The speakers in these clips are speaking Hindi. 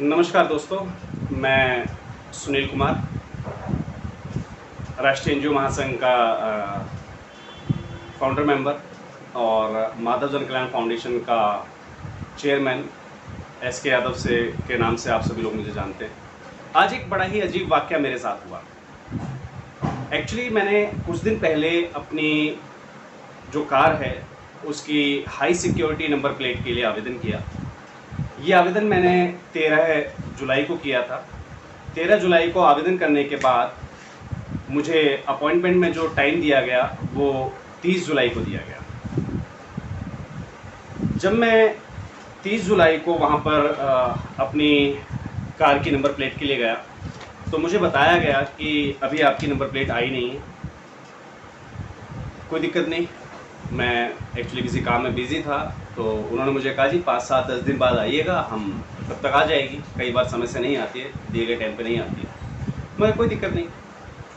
नमस्कार दोस्तों, मैं सुनील कुमार, राष्ट्रीय एनजीओ महासंघ का फाउंडर मेंबर और माधव जन कल्याण फाउंडेशन का चेयरमैन एस के यादव से के नाम से आप सभी लोग मुझे जानते हैं। आज एक बड़ा ही अजीब वाक़या मेरे साथ हुआ। एक्चुअली मैंने कुछ दिन पहले अपनी जो कार है उसकी हाई सिक्योरिटी नंबर प्लेट के लिए आवेदन किया। ये आवेदन मैंने 13 जुलाई को किया था। 13 जुलाई को आवेदन करने के बाद मुझे अपॉइंटमेंट में जो टाइम दिया गया वो 30 जुलाई को दिया गया। जब मैं 30 जुलाई को वहाँ पर अपनी कार की नंबर प्लेट के लिए गया तो मुझे बताया गया कि अभी आपकी नंबर प्लेट आई नहीं है। कोई दिक्कत नहीं, मैं एक्चुअली किसी काम में बिज़ी था तो उन्होंने मुझे कहा जी 5, 7, 10 दिन बाद आइएगा, हम तब तक आ जाएगी। कई बार समय से नहीं आती है, दिए गए टाइम पे नहीं आती है। मगर कोई दिक्कत नहीं।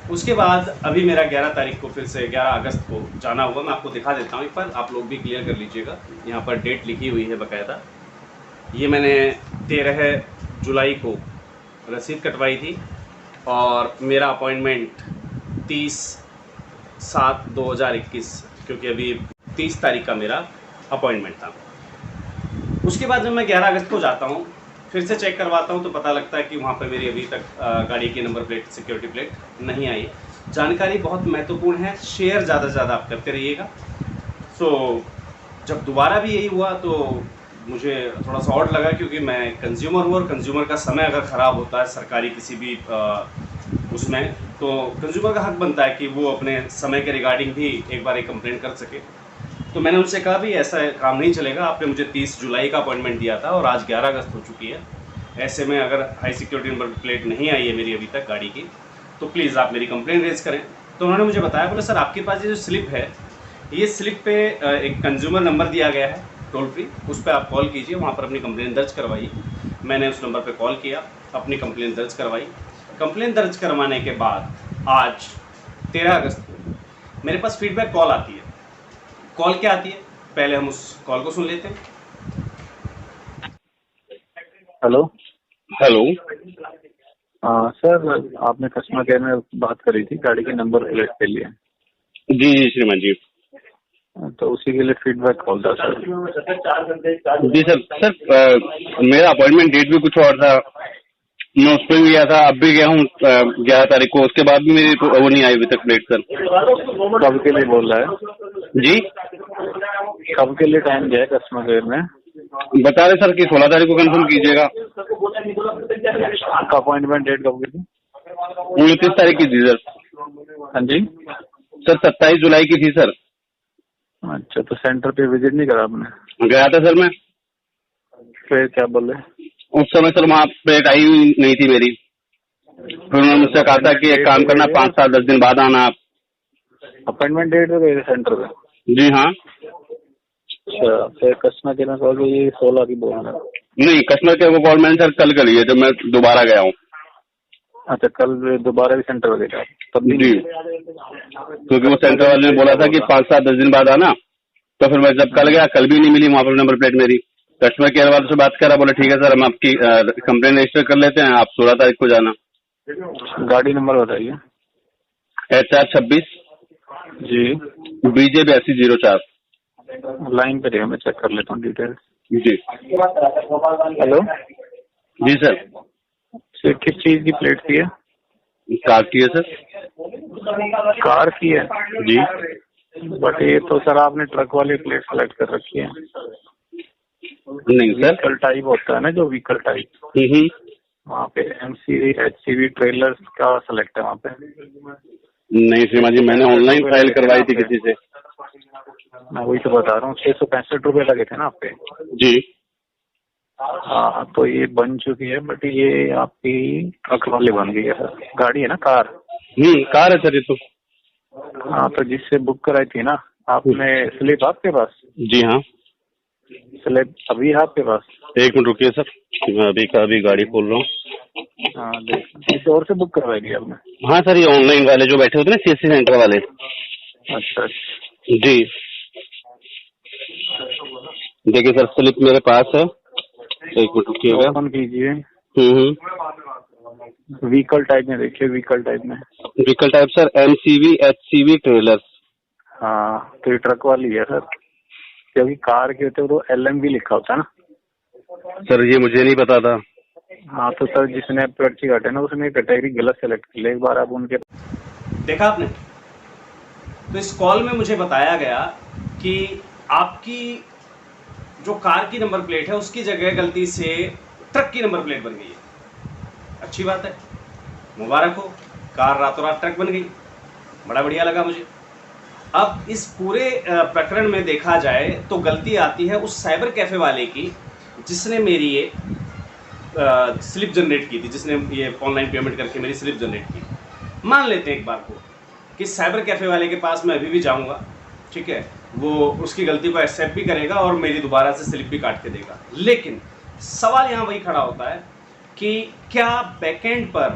उसके बाद अभी मेरा 11 तारीख को फिर से 11 अगस्त को जाना हुआ। मैं आपको दिखा देता हूँ एक बार, आप लोग भी क्लियर कर लीजिएगा। यहाँ पर डेट लिखी हुई है बाकायदा। ये मैंने 13 जुलाई को रसीद कटवाई थी और मेरा अपॉइंटमेंट 30/7/2021, क्योंकि अभी 30 तारीख का मेरा अपॉइंटमेंट था। उसके बाद जब मैं 11 अगस्त को जाता हूँ, फिर से चेक करवाता हूँ तो पता लगता है कि वहाँ पर मेरी अभी तक गाड़ी की नंबर प्लेट, सिक्योरिटी प्लेट नहीं आई है। जानकारी बहुत महत्वपूर्ण है, शेयर ज़्यादा से ज़्यादा आप करते रहिएगा। जब दोबारा भी यही हुआ तो मुझे थोड़ा सा ऑड लगा, क्योंकि मैं कंज्यूमर हूँ और कंज्यूमर का समय अगर ख़राब होता है सरकारी किसी भी उसमें, तो कंज्यूमर का हक बनता है कि वो अपने समय के रिगार्डिंग भी एक बार एक कंप्लेंट कर सके। तो मैंने उनसे कहा भी ऐसा काम नहीं चलेगा, आपने मुझे 30 जुलाई का अपॉइंटमेंट दिया था और आज 11 अगस्त हो चुकी है। ऐसे में अगर हाई सिक्योरिटी नंबर प्लेट नहीं आई है मेरी अभी तक गाड़ी की, तो प्लीज़ आप मेरी कंप्लेंट रेज़ करें। तो उन्होंने मुझे बताया, बोले सर आपके पास ये जो स्लिप है, ये स्लिप पे एक कंज्यूमर नंबर दिया गया है टोल फ्री, उस पर आप कॉल कीजिए, वहाँ पर अपनी कंप्लेंट दर्ज करवाइए। मैंने उस नंबर पर कॉल किया, अपनी कंप्लेंट दर्ज करवाई। कंप्लेंट दर्ज करवाने के बाद आज 13 अगस्त को मेरे पास फीडबैक कॉल आती है। कॉल क्या आती है, पहले हम उस कॉल को सुन लेते हैं। हेलो। हेलो। सर, आपने कस्टमर केयर में बात करी थी गाड़ी की नंबर प्लेट के लिए। जी जी श्रीमान जी। तो उसी के लिए फीडबैक कॉल था सर। जी सर मेरा अपॉइंटमेंट डेट भी कुछ और था। मैं उस पर भी गया था, अब भी गया हूँ 11 तारीख को। उसके बाद भी मेरी वो नहीं आई अभी तक प्लेट सर। कब के लिए बोल रहा है जी, कब के लिए टाइम दिया है कस्टमर केयर में? बता रहे सर कि 16 तारीख को कंफर्म कीजिएगा। आपका अपॉइंटमेंट डेट कब की थी? 29 तारीख की थी सर। हाँ जी सर 27 जुलाई की थी सर। अच्छा, तो सेंटर पे विजिट नहीं करा आपने? गया था सर मैं। फिर क्या बोले? उस समय सर वहाँ प्लेट आई नहीं थी मेरी। फिर उन्होंने मुझसे कहा था कि एक काम करना, 5, 7, 10 दिन बाद आना आप। अपॉइंटमेंट डेट पे गए थे सेंटर पे? जी हाँ। अच्छा, फिर कस्टमर केयर में कॉल की, ये 16 की बोल रहा है। नहीं, कस्टमर केयर को कॉल मैंने सर कल करी है जब मैं दोबारा गया हूँ। अच्छा, कल दोबारा भी सेंटर पे गए तब भी? जी, क्योंकि वो सेंटर वाले ने बोला था कि 5, 7, 10 दिन बाद आना। तो फिर मैं जब कल गया, कल भी नहीं मिली वहाँ पर नंबर प्लेट मेरी। कस्टमर केयर वाले से बात करा, बोले ठीक है सर हम आपकी कंप्लेन रजिस्टर कर लेते हैं, आप 16 तारीख को जाना। गाड़ी नंबर बताइए। HR 26 जी, BJ 8204। लाइन पे रहिए, मैं चेक कर लेता हूँ डिटेल। जी। हेलो जी सर। सर, किस चीज की प्लेट की है? कार की है सर। कार की है जी। बट ये तो सर आपने ट्रक वाली प्लेट सेलेक्ट कर रखी है। नहीं सर। व्हीकल टाइप होता है ना, जो व्हीकल टाइप, वहाँ पे MCV HCV ट्रेलर्स का सेलेक्ट है वहाँ पे। नहीं श्रीमान जी, मैंने ऑनलाइन फाइल करवाई थी किसी से। मैं वही तो बता रहा हूँ, 665 रुपये लगे थे ना आप पे। जी। हाँ, तो ये बन चुकी है, बट ये आपकी ट्रक वाली बन गई है सर। गाड़ी है ना, कार? कार है सर ये तो। हाँ, तो जिससे बुक कराई थी ना आपने, स्लिप आपके पास? जी हाँ। स्लिप अभी है आपके पास? एक मिनट रुकिए सर, मैं अभी गाड़ी खोल रहा हूँ। हाँ, देख, किसी और से बुक करवाएगी आपने? हाँ सर, ये ऑनलाइन वाले जो बैठे होते हैं ना, CSC सेंटर वाले। अच्छा जी, देखिए सर स्लिप मेरे पास है। एक मिनट रुकिएगा। ओपन कीजिए। व्हीकल टाइप में देखिए, व्हीकल टाइप में। Vehicle type sir MCV HCV trailer. हाँ तो ये ट्रक वाली है सर, क्योंकि कार के होते तो LMV लिखा होता है ना सर, ये मुझे नहीं पता था। हाँ तो सर जिसने पर्ची काटे ना उसने कैटेगरी गलत सेलेक्ट की, एक बार आप उनके देखा आपने। तो इस कॉल में मुझे बताया गया कि आपकी जो कार की नंबर प्लेट है उसकी जगह गलती से ट्रक की नंबर प्लेट बन गई है। अच्छी बात है, मुबारक हो, कार रातों रात ट्रक बन गई, बड़ा बढ़िया लगा मुझे। अब इस पूरे प्रकरण में देखा जाए तो गलती आती है उस साइबर कैफ़े वाले की जिसने मेरी ये स्लिप जनरेट की थी, जिसने ये ऑनलाइन पेमेंट करके मेरी स्लिप जनरेट की। मान लेते हैं एक बार को कि साइबर कैफ़े वाले के पास मैं अभी भी जाऊंगा, ठीक है, वो उसकी गलती को एक्सेप्ट भी करेगा और मेरी दोबारा से स्लिप भी काट के देगा। लेकिन सवाल यहाँ वही खड़ा होता है कि क्या बैकएंड पर,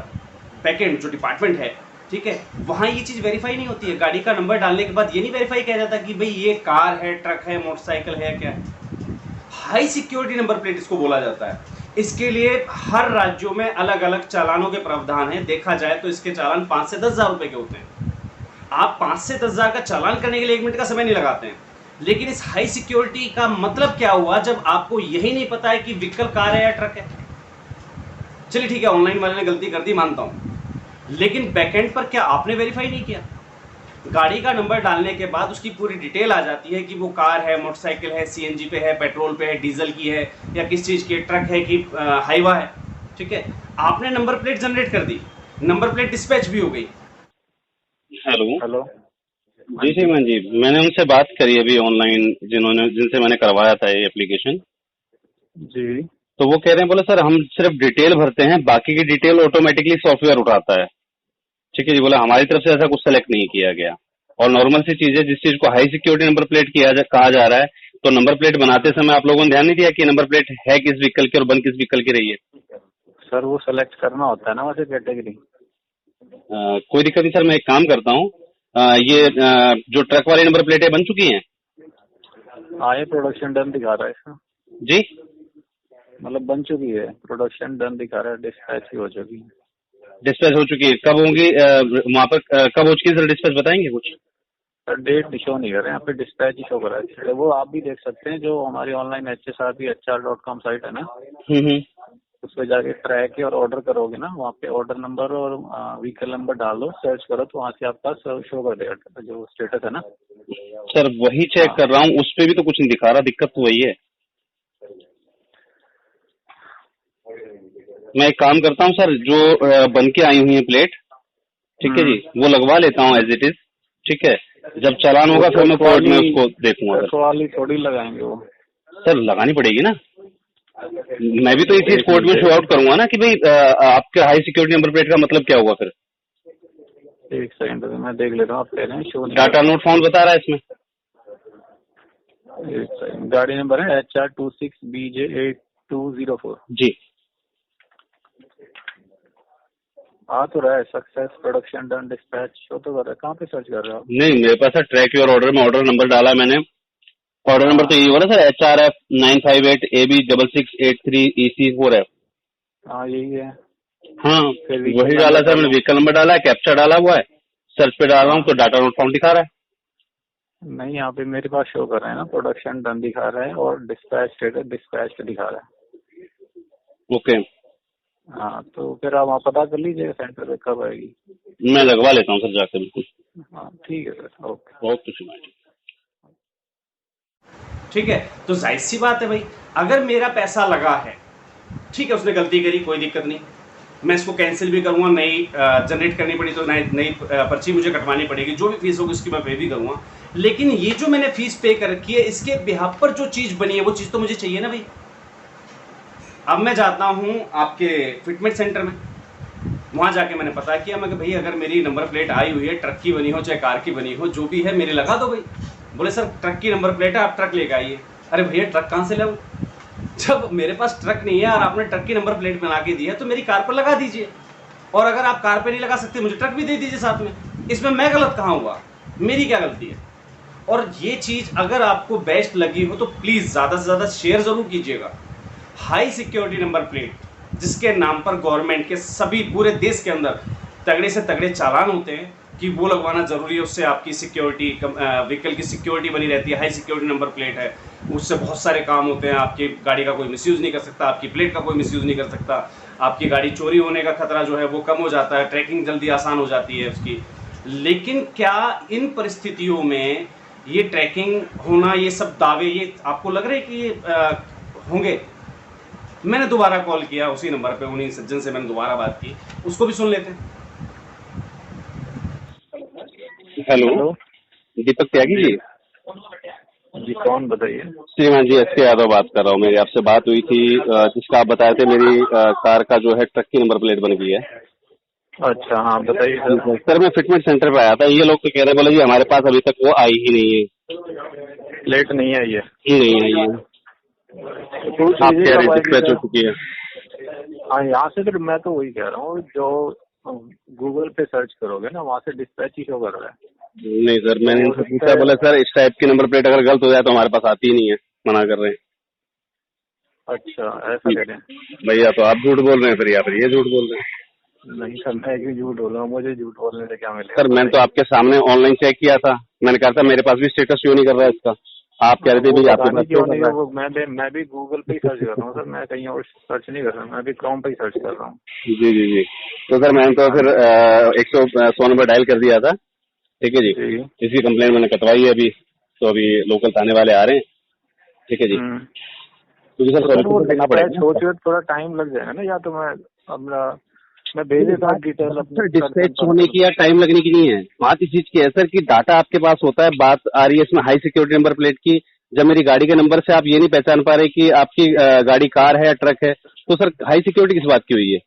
बैकएंड जो डिपार्टमेंट है, ठीक है, वहाँ ये चीज़ वेरीफाई नहीं होती है? गाड़ी का नंबर डालने के बाद ये नहीं वेरीफाई किया जाता कि भाई ये कार है, ट्रक है, मोटरसाइकिल है, क्या है? हाई सिक्योरिटी नंबर प्लेट इसको बोला जाता है। इसके लिए हर राज्यों में अलग अलग चालानों के प्रावधान हैं। देखा जाए तो इसके चालान 5 से 10 हज़ार रुपये के होते हैं। आप 5 से 10 हज़ार का चालान करने के लिए 1 मिनट का समय नहीं लगाते हैं। लेकिन इस हाई सिक्योरिटी का मतलब क्या हुआ जब आपको यही नहीं पता है कि व्हीकल कार है या ट्रक है? चलिए ठीक है, ऑनलाइन वाले ने गलती कर दी, मानता हूं, लेकिन बैकएंड पर क्या आपने वेरीफाई नहीं किया? गाड़ी का नंबर डालने के बाद उसकी पूरी डिटेल आ जाती है कि वो कार है, मोटरसाइकिल है, CNG पे है, पेट्रोल पे है, डीजल की है, या किस चीज़ की, ट्रक है कि हाईवा है, ठीक है। आपने नंबर प्लेट जनरेट कर दी, नंबर प्लेट डिस्पैच भी हो गई। हेलो जी श्रीमान जी, मैंने उनसे बात करी अभी ऑनलाइन, जिनसे मैंने करवाया था ये एप्लीकेशन जी। तो वो कह रहे हैं, बोले सर हम सिर्फ डिटेल भरते हैं, बाकी की डिटेल ऑटोमेटिकली सॉफ्टवेयर उठाता है। ठीक है जी, बोला हमारी तरफ से ऐसा कुछ सेलेक्ट नहीं किया गया। और नॉर्मल सी चीज है, जिस चीज को हाई सिक्योरिटी नंबर प्लेट कहा जा रहा है, तो नंबर प्लेट बनाते समय आप लोगों ने ध्यान नहीं दिया कि नंबर प्लेट है किस व्हीकल की और बन किस व्हीकल की रही है? सर वो सेलेक्ट करना होता है ना वैसे कैटेगरी। कोई दिक्कत नहीं सर, मैं एक काम करता हूँ, ये जो ट्रक वाली नंबर प्लेटें बन चुकी हैं? हाँ ये प्रोडक्शन डन दिखा रहा है इसका जी, मतलब बन चुकी है, प्रोडक्शन डन दिखा रहा है, डिस्पैच भी हो चुकी है। डिस्पैच हो चुकी है, कब होंगी वहाँ पर, कब हो चुकी है सर डिस्पैच, बताएंगे कुछ? सर डेट शो नहीं कर रहे हैं यहाँ पे, डिस्पैच ही शो कर रहा है। वो आप भी देख सकते हैं, जो हमारी ऑनलाइन HSRP.HR.com साइट है ना, उस पर जाके ट्रैक और ऑर्डर करोगे ना, वहाँ पे ऑर्डर नंबर और व्हीकल नंबर डाल दो, सर्च करो तो वहाँ से आपका शो कर देगा जो स्टेटस है ना। सर वही चेक कर रहा हूँ, उस पर भी तो कुछ नहीं दिखा रहा, दिक्कत तो वही है। मैं एक काम करता हूँ सर, जो बन के आई हुई है प्लेट, ठीक है जी, वो लगवा लेता हूँ एज इट इज, ठीक है। जब चालान होगा फिर मैं कोर्ट में उसको देखूंगा। वाली थोड़ी लगाएंगे वो सर, लगानी पड़ेगी ना, मैं भी तो ये चीज कोर्ट में शो आउट करूंगा ना कि भाई आपके हाई सिक्योरिटी नंबर प्लेट का मतलब क्या हुआ फिर। एक सेकंड मैं देख लेता हूँ, आप कह रहे हैं शो डाटा नोट फाउंड बता रहा है इसमें। एक सेकंड, गाड़ी नंबर है HR26BJ8204 जी। आ तो रहा है, success production done dispatch show तो कर रहा है। कहाँ पे सर्च कर रहे हो आप? नहीं, मेरे पास ट्रैक योर ऑर्डर में ऑर्डर नंबर डाला मैंने, ऑर्डर नंबर तो यही बोला सर, HRF 958AB6683EC4 है। हाँ यही है। हाँ वही डाला सर मैंने, व्हीकल नंबर डाला है, कैप्चा डाला हुआ है, सर्च पे डाल रहा हूँ तो डाटा नोट फाउंड दिखा रहा है। नहीं यहाँ पे मेरे पास शो कर रहे हैं ना, प्रोडक्शन डन दिखा रहा है और डिस्पैच स्टेटस डिस्पैच दिखा रहा है। ओके, हाँ तो फिर आप वहाँ पता कर लीजिएगा सेंटर पे कब आएगी। मैं लगवा लेता हूँ सर जाकर, बिल्कुल। हाँ ठीक है सर, ओके ओके सुनाइए। ठीक है, तो जाहिर सी बात है भाई, अगर मेरा पैसा लगा है, ठीक है, उसने गलती करी, कोई दिक्कत नहीं, मैं इसको कैंसिल भी करूँगा, नई जनरेट करनी पड़ी तो नई पर्ची मुझे कटवानी पड़ेगी, जो भी फीस होगी उसकी मैं पे भी करूँगा। लेकिन ये जो मैंने फीस पे कर रखी है, इसके बिहाफ पर जो चीज़ बनी है वो चीज़ तो मुझे चाहिए ना भाई। अब मैं जाता हूँ आपके फिटमेंट सेंटर में, वहाँ जाके मैंने पता किया, मैं कि भाई अगर मेरी नंबर प्लेट आई हुई है, ट्रक की बनी हो चाहे कार की बनी हो, जो भी है मेरे लगा दो भाई। बोले सर ट्रक की नंबर प्लेट है, आप ट्रक लेकर आइए। अरे भैया ट्रक कहाँ से लाऊं? जब मेरे पास ट्रक नहीं है और आपने ट्रक की नंबर प्लेट बना के दी है तो मेरी कार पर लगा दीजिए, और अगर आप कार पे नहीं लगा सकते मुझे ट्रक भी दे दीजिए साथ में। इसमें मैं गलत कहाँ हुआ, मेरी क्या गलती है? और ये चीज़ अगर आपको बेस्ट लगी हो तो प्लीज़ ज़्यादा से ज़्यादा शेयर ज़रूर कीजिएगा। हाई सिक्योरिटी नंबर प्लेट जिसके नाम पर गवर्नमेंट के सभी पूरे देश के अंदर तगड़े से तगड़े चालान होते हैं कि वो लगवाना ज़रूरी है, उससे आपकी सिक्योरिटी, व्हीकल की सिक्योरिटी बनी रहती है, हाई सिक्योरिटी नंबर प्लेट है, उससे बहुत सारे काम होते हैं। आपकी गाड़ी का कोई मिसयूज़ नहीं कर सकता, आपकी प्लेट का कोई मिसयूज़ नहीं कर सकता, आपकी गाड़ी चोरी होने का खतरा जो है वो कम हो जाता है, ट्रैकिंग जल्दी आसान हो जाती है उसकी। लेकिन क्या इन परिस्थितियों में ये ट्रैकिंग होना, ये सब दावे, ये आपको लग रहा है कि ये होंगे? मैंने दोबारा कॉल किया उसी नंबर पे, उन्हीं सज्जन से मैंने दोबारा बात की, उसको भी सुन लेते हैं। हेलो, दीपक त्यागी जी। जी कौन, बताइए। श्रीमान जी, एस के यादव बात कर रहा हूँ। मेरी आपसे बात हुई थी, जिसका आप बताए थे मेरी कार का जो है ट्रक की नंबर प्लेट बन गई है। अच्छा हाँ बताइए सर। सर मैं फिटमेंट सेंटर पे आया था, ये लोग तो कह रहे बोले जी हमारे पास अभी तक वो आई ही नहीं है, प्लेट नहीं आई है। ही नहीं आई है। आप कह रहे डिस्पैच हो चुकी है। हाँ यहाँ से फिर मैं तो वही कह रहा हूँ, जो गूगल पे सर्च करोगे ना वहाँ से डिस्पैच ही शो कर रहा है। नहीं सर, मैंने इनसे पूछा, बोले सर इस टाइप की नंबर प्लेट अगर गलत हो जाए तो हमारे पास आती ही नहीं है, मना कर रहे हैं। अच्छा ऐसा कह रहे हैं भैया, तो आप झूठ बोल रहे हैं फिर, या फिर ये झूठ बोल रहे हैं? नहीं सर, मैं क्यों झूठ बोल रहा हूँ, मुझे झूठ बोलने से क्या मिलेगा। सर मैंने तो आपके सामने ऑनलाइन चेक किया था, मैंने कहा था मेरे पास भी स्टेटस शो नहीं कर रहा है इसका। आप कह रहे थे भी आपके पास क्यों नहीं, मैं भी गूगल पे ही सर्च कर रहा हूँ सर, मैं कहीं और सर्च नहीं कर रहा, मैं भी क्रोम पे ही सर्च कर रहा हूँ। जी जी जी। तो सर मैंने तो फिर 100 नंबर डायल कर दिया था, ठीक है जी। इसकी कंप्लेंट मैंने कटवाई है अभी, तो अभी लोकल थाने वाले आ रहे हैं, ठीक है जी। क्योंकि सर थोड़ा टाइम लग जाएगा ना, या तो मैं भेज देता हूँ डिटेल। डिस्पैच होने की या टाइम लगने की नहीं है, बात इस चीज की है सर कि डाटा आपके पास होता है, बात आ रही है इसमें हाई सिक्योरिटी नंबर प्लेट की। जब मेरी गाड़ी के नंबर से आप ये नहीं पहचान पा रहे कि आपकी गाड़ी कार है या ट्रक है, तो सर हाई सिक्योरिटी किस बात की हुई है?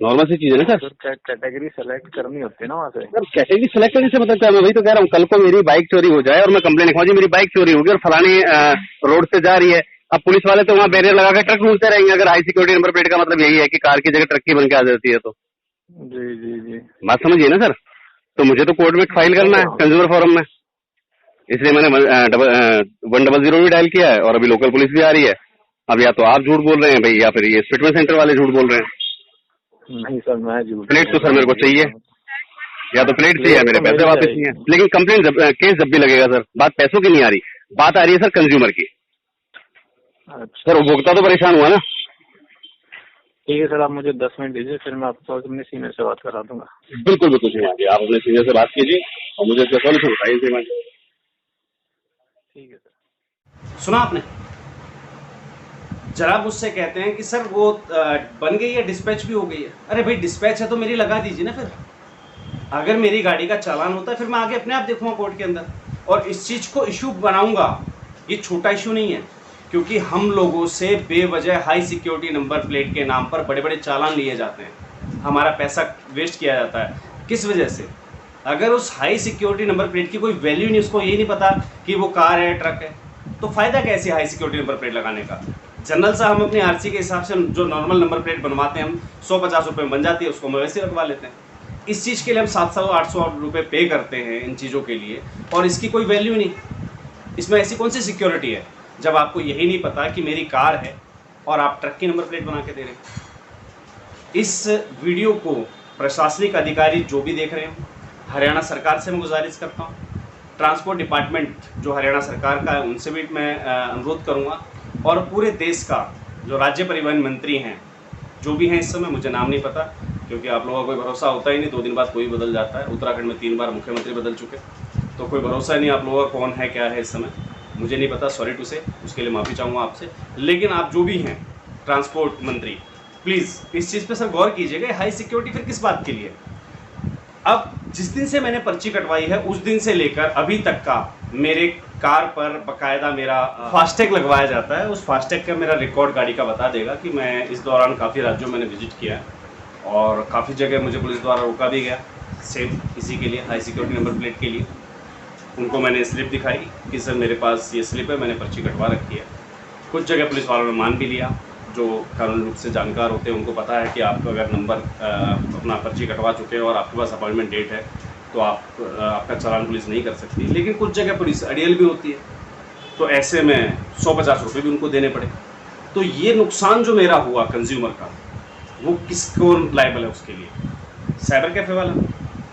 नॉर्मल सी चीज है ना सर। कैटेगरी सेलेक्ट करनी होती है ना वहाँ से। सर कैटेगरी सेलेक्ट करने से मतलब क्या, मैं वही तो कह रहा हूँ, कल को मेरी बाइक चोरी हो जाए और मैं कंप्लेन लिखवाऊँ जी मेरी बाइक चोरी होगी और फलानी रोड से जा रही है, अब पुलिस वाले तो वहाँ बैरियर लगा के ट्रक ढूंढते रहेंगे। अगर हाई सिक्योरिटी नंबर प्लेट का मतलब यही है कि कार की जगह ट्रक की बन के आ जाती है, तो जी जी जी बात समझिए ना सर। तो मुझे तो कोर्ट में फाइल करना है कंज्यूमर फोरम में, इसलिए मैंने 100 भी डायल किया है और अभी लोकल पुलिस भी आ रही है। अब या तो आप झूठ बोल रहे हैं भाई, या फिर ये फिटमेंट सेंटर वाले झूठ बोल रहे हैं। नहीं सर, मैं झूठ। प्लेट तो सर मेरे को चाहिए, या तो प्लेट चाहिए, मेरे पैसे वापस नहीं है। लेकिन कंप्लेंट केस जब भी लगेगा सर, बात पैसों की नहीं आ रही, बात आ रही है सर कंज्यूमर की। सर उपभोक्ता तो परेशान हुआ ना। ठीक है सर, आप मुझे 10 मिनट दीजिए, फिर मैं आपको अपने सीनियर से बात करा दूंगा। बिल्कुल बिल्कुल श्रीमान जी, आप अपने सीनियर से बात कीजिए और मुझे इसका सॉल्यूशन बताइए श्रीमान जी। ठीक है सर। सुना आपने? जरा मुझसे कहते हैं कि सर वो बन गई है, डिस्पैच भी हो गई है। अरे भाई डिस्पैच है तो मेरी लगा दीजिए ना फिर। अगर मेरी गाड़ी का चालान होता है फिर मैं आगे अपने आप देखूंगा कोर्ट के अंदर, और इस चीज़ को इशू बनाऊंगा। ये छोटा इशू नहीं है, क्योंकि हम लोगों से बेवजह हाई सिक्योरिटी नंबर प्लेट के नाम पर बड़े बड़े चालान लिए जाते हैं, हमारा पैसा वेस्ट किया जाता है। किस वजह से? अगर उस हाई सिक्योरिटी नंबर प्लेट की कोई वैल्यू नहीं, उसको ये नहीं पता कि वो कार है ट्रक है, तो फ़ायदा कैसे हाई सिक्योरिटी नंबर प्लेट लगाने का? जनरल सा हम अपने आरसी के हिसाब से जो नॉर्मल नंबर प्लेट बनवाते हैं, हम 150 रुपये में बन जाती है, उसको हम वैसे रखवा लेते हैं। इस चीज़ के लिए हम 700-800 रुपये पे करते हैं इन चीज़ों के लिए, और इसकी कोई वैल्यू नहीं। इसमें ऐसी कौन सी सिक्योरिटी है जब आपको यही नहीं पता कि मेरी कार है और आप ट्रक की नंबर प्लेट बना के दे रहे हैं? इस वीडियो को प्रशासनिक अधिकारी जो भी देख रहे हैं, हरियाणा सरकार से मैं गुजारिश करता हूँ, ट्रांसपोर्ट डिपार्टमेंट जो हरियाणा सरकार का है उनसे भी मैं अनुरोध करूँगा, और पूरे देश का जो राज्य परिवहन मंत्री हैं, जो भी हैं इस समय, मुझे नाम नहीं पता क्योंकि आप लोगों का कोई भरोसा होता ही नहीं, 2 दिन बाद कोई बदल जाता है। उत्तराखंड में 3 बार मुख्यमंत्री बदल चुके, तो कोई भरोसा नहीं आप लोगों का कौन है क्या है इस समय, मुझे नहीं पता, सॉरी टू से, उसके लिए माफ़ी चाहूँगा आपसे। लेकिन आप जो भी हैं ट्रांसपोर्ट मंत्री, प्लीज़ इस चीज़ पे सर गौर कीजिएगा। हाई सिक्योरिटी फिर किस बात के लिए? अब जिस दिन से मैंने पर्ची कटवाई है उस दिन से लेकर अभी तक का मेरे कार पर बाकायदा मेरा फास्टैग लगवाया जाता है। उस फास्टैग का मेरा रिकॉर्ड गाड़ी का बता देगा कि मैं इस दौरान काफ़ी राज्यों मैंने विजिट किया है और काफ़ी जगह मुझे पुलिस द्वारा रोका भी गया, सेम इसी के लिए, हाई सिक्योरिटी नंबर प्लेट के लिए। उनको मैंने स्लिप दिखाई कि सर मेरे पास ये स्लिप है, मैंने पर्ची कटवा रखी है। कुछ जगह पुलिस वालों ने मान भी लिया, जो कानूनी रूप से जानकार होते हैं उनको पता है कि आप अगर नंबर अपना पर्ची कटवा चुके हैं और आपके पास अपॉइंटमेंट डेट है तो आपका चालान पुलिस नहीं कर सकती। लेकिन कुछ जगह पुलिस अड़ियल भी होती है, तो ऐसे में 150 रुपये भी उनको देने पड़े। तो ये नुकसान जो मेरा हुआ कंज्यूमर का, वो किसको लायबल है उसके लिए? साइबर कैफ़े वाला?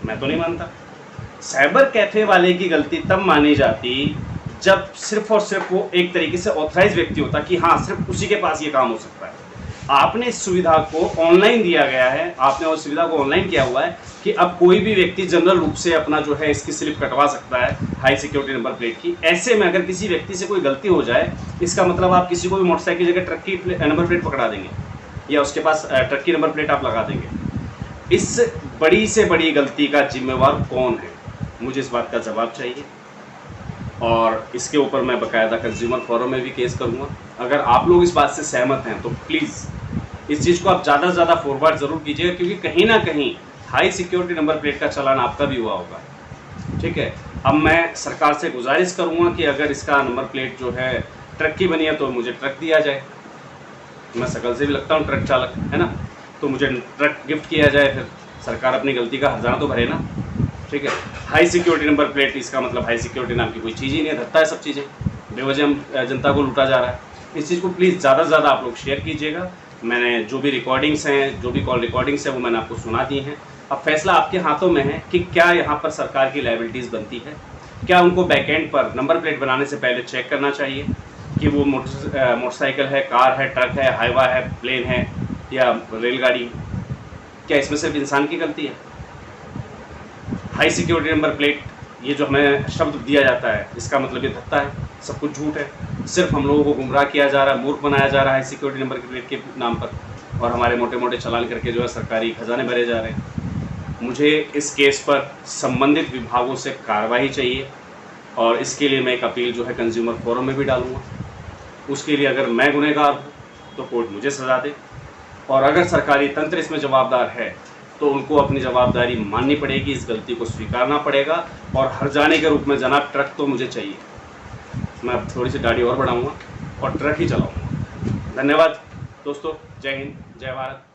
मैं तो नहीं मानता। साइबर कैफ़े वाले की गलती तब मानी जाती जब सिर्फ और सिर्फ वो एक तरीके से ऑथराइज व्यक्ति होता कि हाँ सिर्फ उसी के पास ये काम हो सकता है। आपने इस सुविधा को ऑनलाइन दिया गया है, आपने उस सुविधा को ऑनलाइन किया हुआ है कि अब कोई भी व्यक्ति जनरल रूप से अपना जो है इसकी स्लिप कटवा सकता है हाई सिक्योरिटी नंबर प्लेट की। ऐसे में अगर किसी व्यक्ति से कोई गलती हो जाए, इसका मतलब आप किसी को भी मोटरसाइकिल की जगह ट्रक की नंबर प्लेट पकड़ा देंगे या उसके पास ट्रक की नंबर प्लेट आप लगा देंगे। इस बड़ी से बड़ी गलती का जिम्मेवार कौन है? मुझे इस बात का जवाब चाहिए और इसके ऊपर मैं बाकायदा कंज्यूमर फोरम में भी केस करूँगा। अगर आप लोग इस बात से सहमत हैं तो प्लीज़ इस चीज़ को आप ज़्यादा से ज़्यादा फॉरवर्ड ज़रूर कीजिएगा, क्योंकि कहीं ना कहीं हाई सिक्योरिटी नंबर प्लेट का चालान आपका भी हुआ होगा। ठीक है, अब मैं सरकार से गुजारिश करूँगा कि अगर इसका नंबर प्लेट जो है ट्रक की बनी है तो मुझे ट्रक दिया जाए। मैं शकल से भी लगता हूँ ट्रक चालक, है ना, तो मुझे ट्रक गिफ्ट किया जाए, फिर सरकार अपनी गलती का हर्जाना तो भरे ना। ठीक है, हाई सिक्योरिटी नंबर प्लेट, इसका मतलब हाई सिक्योरिटी नाम की कोई चीज़ ही नहीं है, धत्ता है सब चीज़ें, बेवजह जनता को लूटा जा रहा है। इस चीज़ को प्लीज़ ज़्यादा से ज़्यादा आप लोग शेयर कीजिएगा। मैंने जो भी रिकॉर्डिंग्स हैं, जो भी कॉल रिकॉर्डिंग्स हैं वो मैंने आपको सुना दी हैं। अब फैसला आपके हाथों में है कि क्या यहाँ पर सरकार की लायबिलिटीज़ बनती है, क्या उनको बैकएंड पर नंबर प्लेट बनाने से पहले चेक करना चाहिए कि वो मोटरसाइकिल है, कार है, ट्रक है, हाईवा है, प्लेन है या रेलगाड़ी, क्या इसमें सिर्फ इंसान की गलती है? हाई सिक्योरिटी नंबर प्लेट, ये जो हमें शब्द दिया जाता है, इसका मतलब ये धत्ता है, सब कुछ झूठ है, सिर्फ हम लोगों को गुमराह किया जा रहा है, मूर्ख बनाया जा रहा है सिक्योरिटी नंबर प्लेट के नाम पर, और हमारे मोटे मोटे चालान करके जो है सरकारी खजाने भरे जा रहे हैं। मुझे इस केस पर संबंधित विभागों से कार्रवाई चाहिए और इसके लिए मैं एक अपील जो है कंज्यूमर फोरम में भी डालूंगा। उसके लिए अगर मैं गुनहगार हूँ तो कोर्ट मुझे सज़ा दे, और अगर सरकारी तंत्र इसमें जवाबदार है तो उनको अपनी जवाबदारी माननी पड़ेगी, इस गलती को स्वीकारना पड़ेगा, और हर्जाने के रूप में जनाब ट्रक तो मुझे चाहिए। मैं अब थोड़ी सी दाढ़ी और बढ़ाऊँगा और ट्रक ही चलाऊँगा। धन्यवाद दोस्तों, जय हिंद, जय भारत।